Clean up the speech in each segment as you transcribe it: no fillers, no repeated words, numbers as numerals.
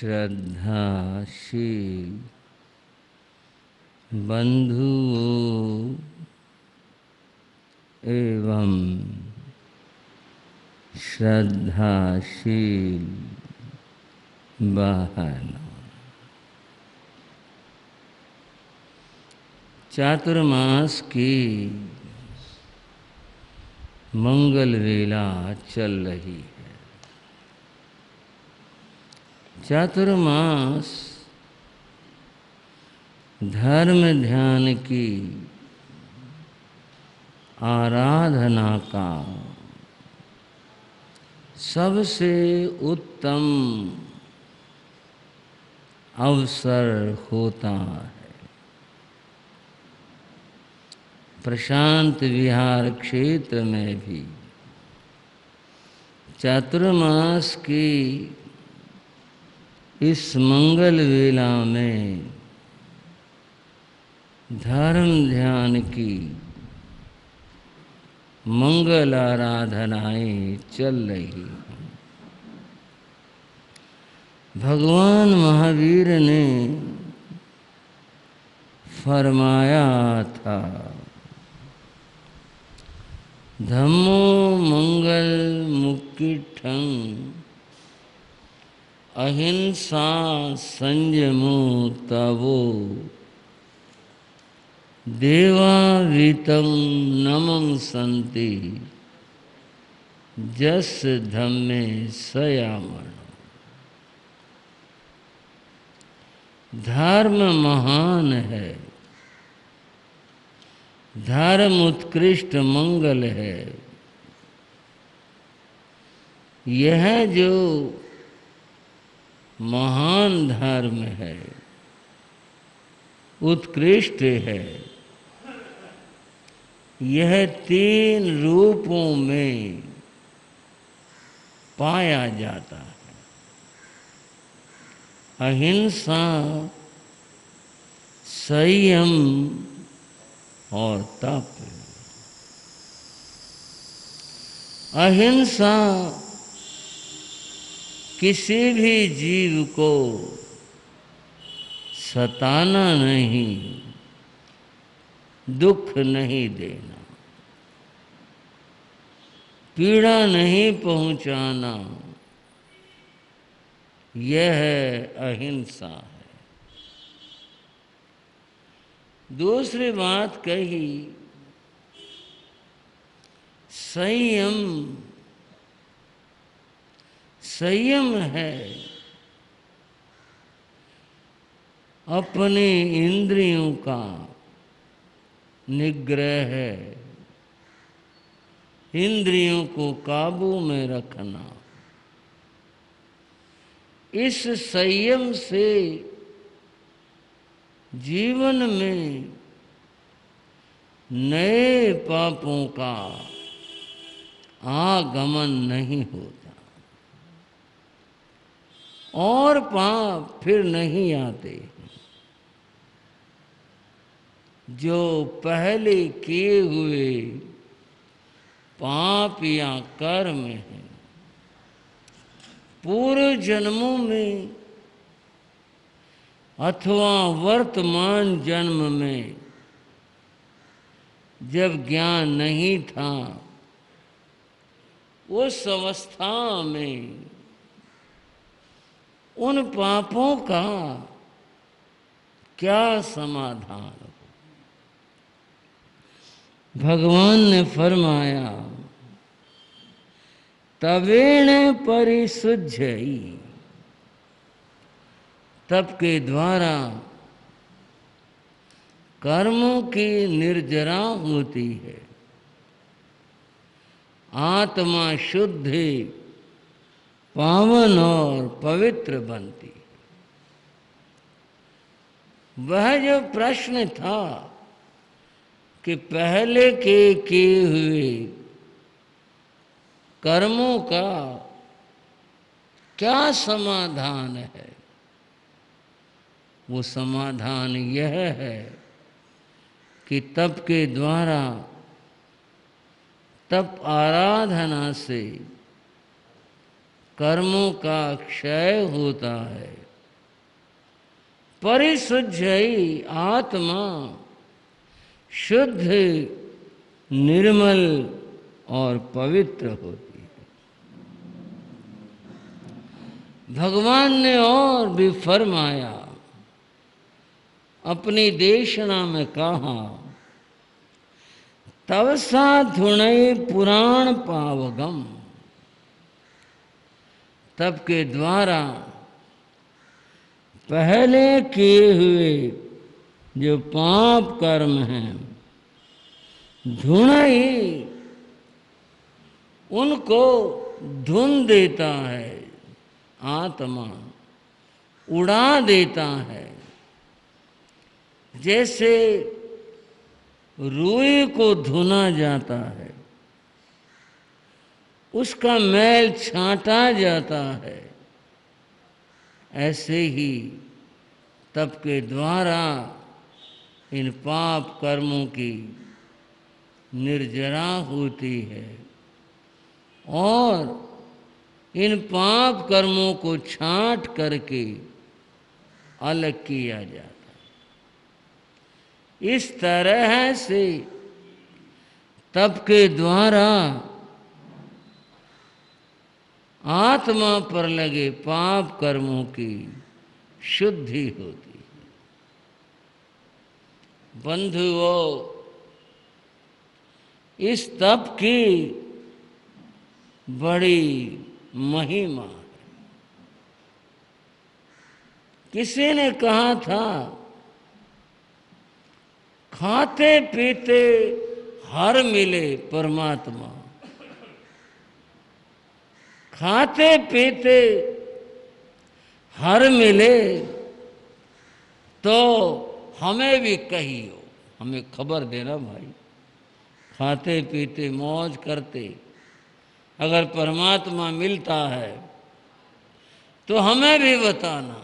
श्रद्धाशील बंधुओं एवं श्रद्धाशील बहनों, चातुर्मास की मंगल वेला चल रही है। चातुर्मास धर्म ध्यान की आराधना का सबसे उत्तम अवसर होता है। प्रशांत विहार क्षेत्र में भी चातुर्मास की इस मंगल वेला में धर्म ध्यान की मंगल आराधनाएं चल रही हैं। भगवान महावीर ने फरमाया था, धम्मो मंगल मुक्तिठं अहिंसा संयमो तवो देवावीतं नमं संति जस धम्मे सयामण। धर्म महान है, धर्म उत्कृष्ट मंगल है। यह जो महान धर्म है, उत्कृष्ट है, यह 3 रूपों में पाया जाता है। अहिंसा, संयम और तप। अहिंसा किसी भी जीव को सताना नहीं, दुख नहीं देना, पीड़ा नहीं पहुंचाना, यह अहिंसा है। दूसरी बात कही संयम। संयम है अपने इंद्रियों का निग्रह है, इंद्रियों को काबू में रखना। इस संयम से जीवन में नए पापों का आगमन नहीं होता और पाप फिर नहीं आते। जो पहले किए हुए पाप या कर्म हैं, पूर्व जन्मों में अथवा वर्तमान जन्म में जब ज्ञान नहीं था, उस अवस्था में उन पापों का क्या समाधान हो? भगवान ने फरमाया, तवेण परिशुद्धयि। तप के द्वारा कर्मों की निर्जरा होती है, आत्मा शुद्धि पावन और पवित्र बनती है। वह जो प्रश्न था कि पहले के किए हुए कर्मों का क्या समाधान है, वो समाधान यह है कि तप के द्वारा, तप आराधना से कर्मों का क्षय होता है परिशुद्धई आत्मा शुद्ध, निर्मल और पवित्र होती है। भगवान ने और भी फरमाया, अपनी देशना में कहा, तव सा धुणई पुराण पावगम। तप के द्वारा पहले किए हुए जो पाप कर्म हैं, धुणई उनको धुन देता है, आत्मा उड़ा देता है। जैसे रुई को धुना जाता है, उसका मैल छांटा जाता है, ऐसे ही तप के द्वारा इन पाप कर्मों की निर्जरा होती है और इन पाप कर्मों को छांट करके अलग किया जाता है। इस तरह से तप के द्वारा आत्मा पर लगे पाप कर्मों की शुद्धि होती है। बंधुओं, इस तप की बड़ी महिमा है। किसी ने कहा था, खाते पीते हर मिले परमात्मा। खाते पीते हर मिले तो हमें भी कहियो, हमें खबर देना भाई। खाते पीते मौज करते अगर परमात्मा मिलता है तो हमें भी बताना।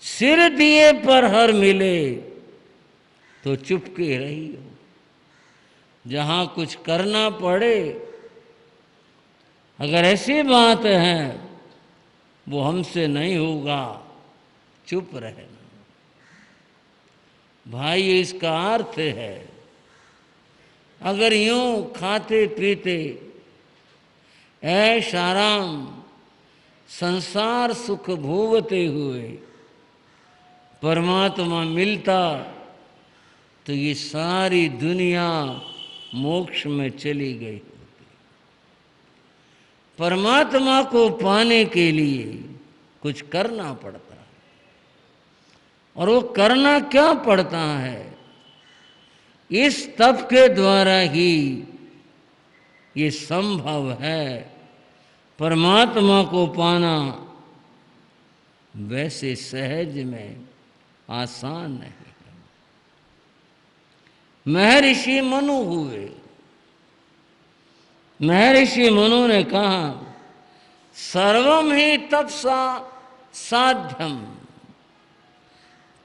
सिर दिए पर हर मिले तो चुपके रहियो। जहाँ कुछ करना पड़े, अगर ऐसी बात है वो हमसे नहीं होगा, चुप रहना। भाई, इसका अर्थ है, अगर यूं खाते पीते ऐश आराम संसार सुख भोगते हुए परमात्मा मिलता तो ये सारी दुनिया मोक्ष में चली गई होती। परमात्मा को पाने के लिए कुछ करना पड़ता है, और वो करना क्या पड़ता है? इस तप के द्वारा ही ये संभव है। परमात्मा को पाना वैसे सहज में आसान नहीं है। महर्षि मनु हुए। महर्षि मनु ने कहा, सर्वम ही तपसा साध्यम।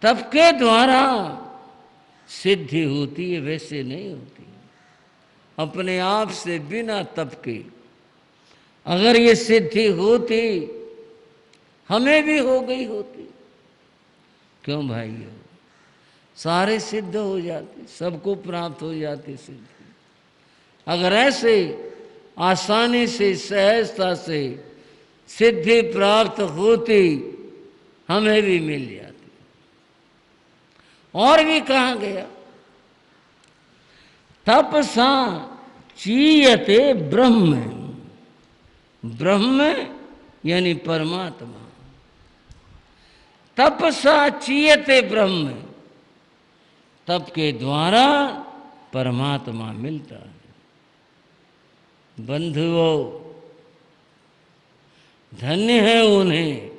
तप के द्वारा सिद्धि होती है, वैसे नहीं होती। अपने आप से बिना तप के अगर ये सिद्धि होती, हमें भी हो गई होती। क्यों भाइयों? सारे सिद्ध हो जाते, सबको प्राप्त हो जाती सिद्धि। अगर ऐसे आसानी से सहजता से सिद्धि प्राप्त होती, हमें भी मिल जाती। और भी कहा गया, तपसा चीयते ब्रह्म। ब्रह्म यानी परमात्मा। तपसा चीयते ब्रह्म। तप के द्वारा परमात्मा मिलता है। बंधुओं, धन्य है उन्हें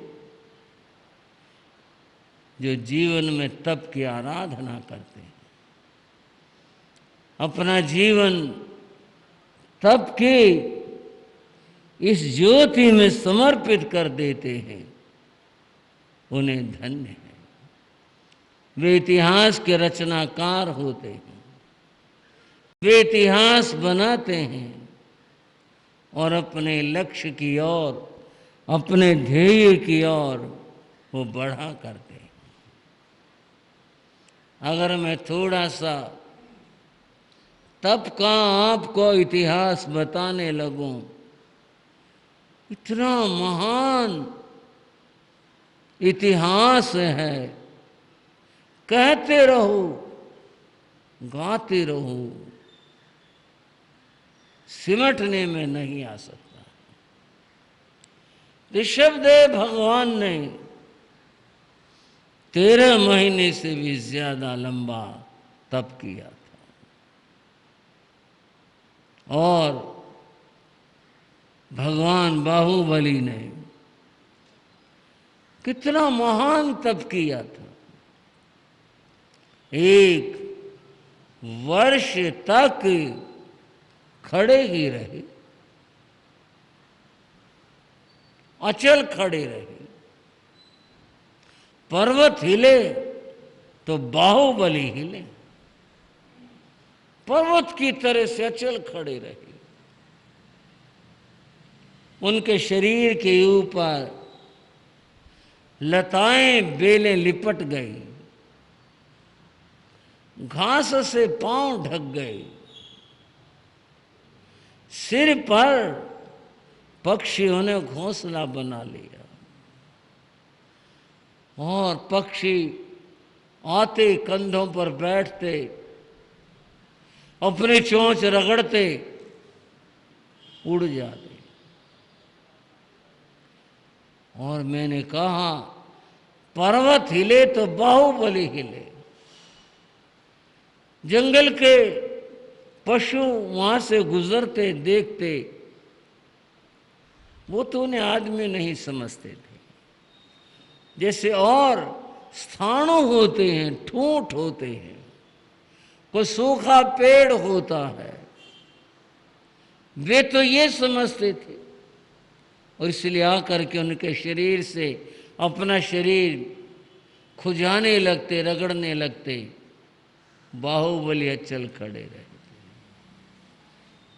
जो जीवन में तप की आराधना करते हैं, अपना जीवन तप के इस ज्योति में समर्पित कर देते हैं। उन्हें धन्य है। वे इतिहास के रचनाकार होते हैं। वे इतिहास बनाते हैं और अपने लक्ष्य की ओर, अपने ध्येय की ओर वो बढ़ा करते। अगर मैं थोड़ा सा तप का आपको इतिहास बताने लगूं, इतना महान इतिहास है, कहते रहो, गाते रहो, सिमटने में नहीं आ सकता। ऋषभदेव भगवान ने 13 महीने से भी ज्यादा लंबा तप किया था, और भगवान बाहुबली ने कितना महान तप किया था। 1 वर्ष तक खड़े ही रहे, अचल खड़े रहे। पर्वत हिले तो बाहुबली हिले, पर्वत की तरह से अचल खड़े रहे। उनके शरीर के ऊपर लताएं बेलें लिपट गई, घास से पांव ढक गए, सिर पर पक्षियों ने घोंसला बना लिया, और पक्षी आते कंधों पर बैठते, अपनी चोंच रगड़ते उड़ जाते। और मैंने कहा पर्वत हिले तो बाहुबली हिले। जंगल के पशु वहां से गुजरते देखते, वो तो उन्हें आदमी नहीं समझते थे। जैसे और स्थानों होते हैं, ठूंठ होते हैं, कोई सूखा पेड़ होता है, वे तो ये समझते थे, और इसलिए आकर के उनके शरीर से अपना शरीर खुजाने लगते, रगड़ने लगते। बाहुबली अचल खड़े रहे।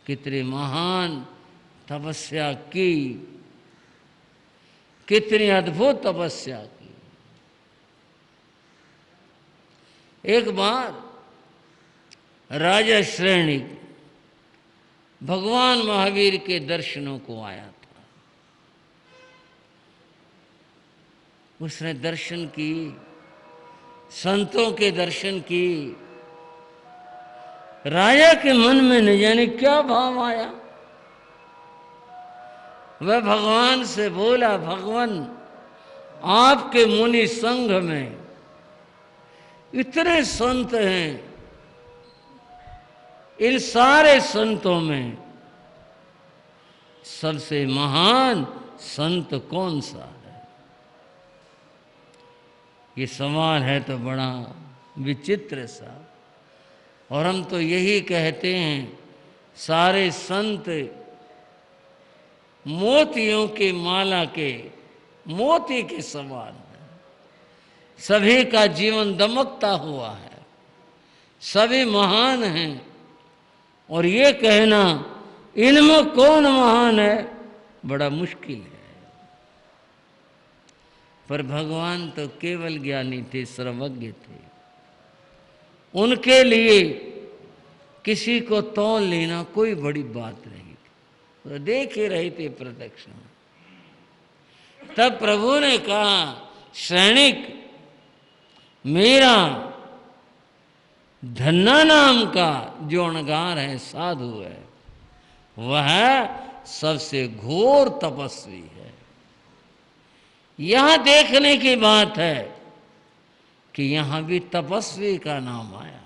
कितनी महान तपस्या की, कितनी अद्भुत तपस्या की। एक बार राजा श्रेणिक भगवान महावीर के दर्शनों को आया था। उसने दर्शन की, संतों के दर्शन की। राजा के मन में न जाने क्या भाव आया। वह भगवान से बोला, भगवान आपके मुनि संघ में इतने संत हैं, इन सारे संतों में सबसे महान संत कौन सा है? ये सवाल है तो बड़ा विचित्र सा, और हम तो यही कहते हैं, सारे संत मोतियों की माला के मोती के समान है। सभी का जीवन दमकता हुआ है, सभी महान हैं, और ये कहना इनमें कौन महान है बड़ा मुश्किल है। पर भगवान तो केवल ज्ञानी थे, सर्वज्ञ थे। उनके लिए किसी को तौल लेना कोई बड़ी बात नहीं थी, तो देख ही रहे थे प्रत्यक्ष। तब प्रभु ने कहा, श्रेणिक मेरा धन्ना नाम का जो अणगार है, साधु है, वह सबसे घोर तपस्वी है। यहां देखने की बात है कि यहां भी तपस्वी का नाम आया।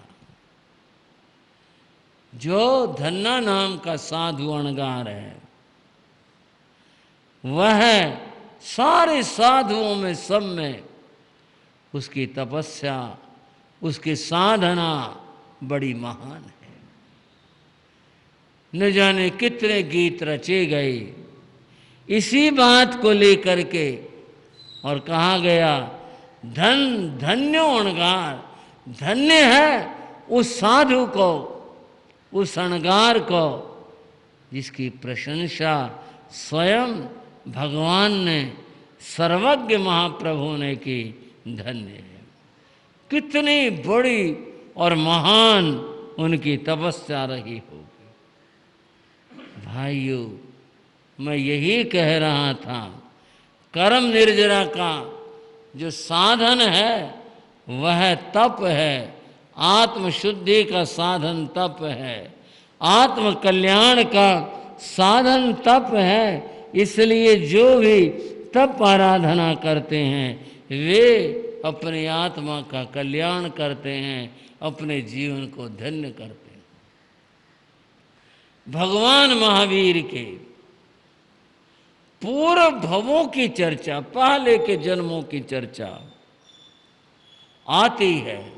जो धन्ना नाम का साधु अणगार है, वह सारे साधुओं में, सब में उसकी तपस्या, उसकी साधना बड़ी महान है। न जाने कितने गीत रचे गए इसी बात को लेकर के, और कहा गया धन्यो अणगार, धन्य है उस साधु को, उस अणगार को जिसकी प्रशंसा स्वयं भगवान ने सर्वज्ञ महाप्रभु ने की धन्य है। कितनी बड़ी और महान उनकी तपस्या रही होगी। भाइयों, मैं यही कह रहा था, कर्म निर्जरा का जो साधन है वह तप है, आत्मशुद्धि का साधन तप है, आत्म कल्याण का साधन तप है। इसलिए जो भी तप आराधना करते हैं वे अपनी आत्मा का कल्याण करते हैं, अपने जीवन को धन्य करते हैं। भगवान महावीर के पूर्व भवों की चर्चा, पहले के जन्मों की चर्चा आती है।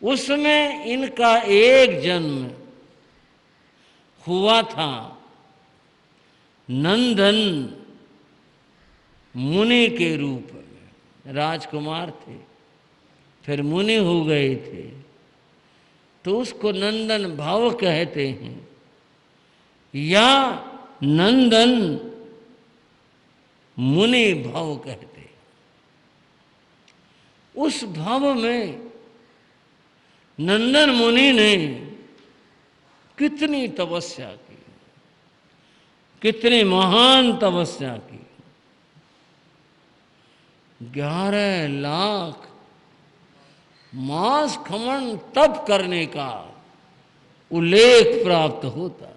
उसमें इनका एक जन्म हुआ था, नंदन मुनि के रूप में। राजकुमार थे, फिर मुनि हो गए थे, तो उसको नंदन भाव कहते हैं या नंदन मुनि भाव कहते हैं। उस भाव में नंदन मुनि ने कितनी तपस्या की, कितनी महान तपस्या की। 11 लाख मास खमन तप करने का उल्लेख प्राप्त होता है।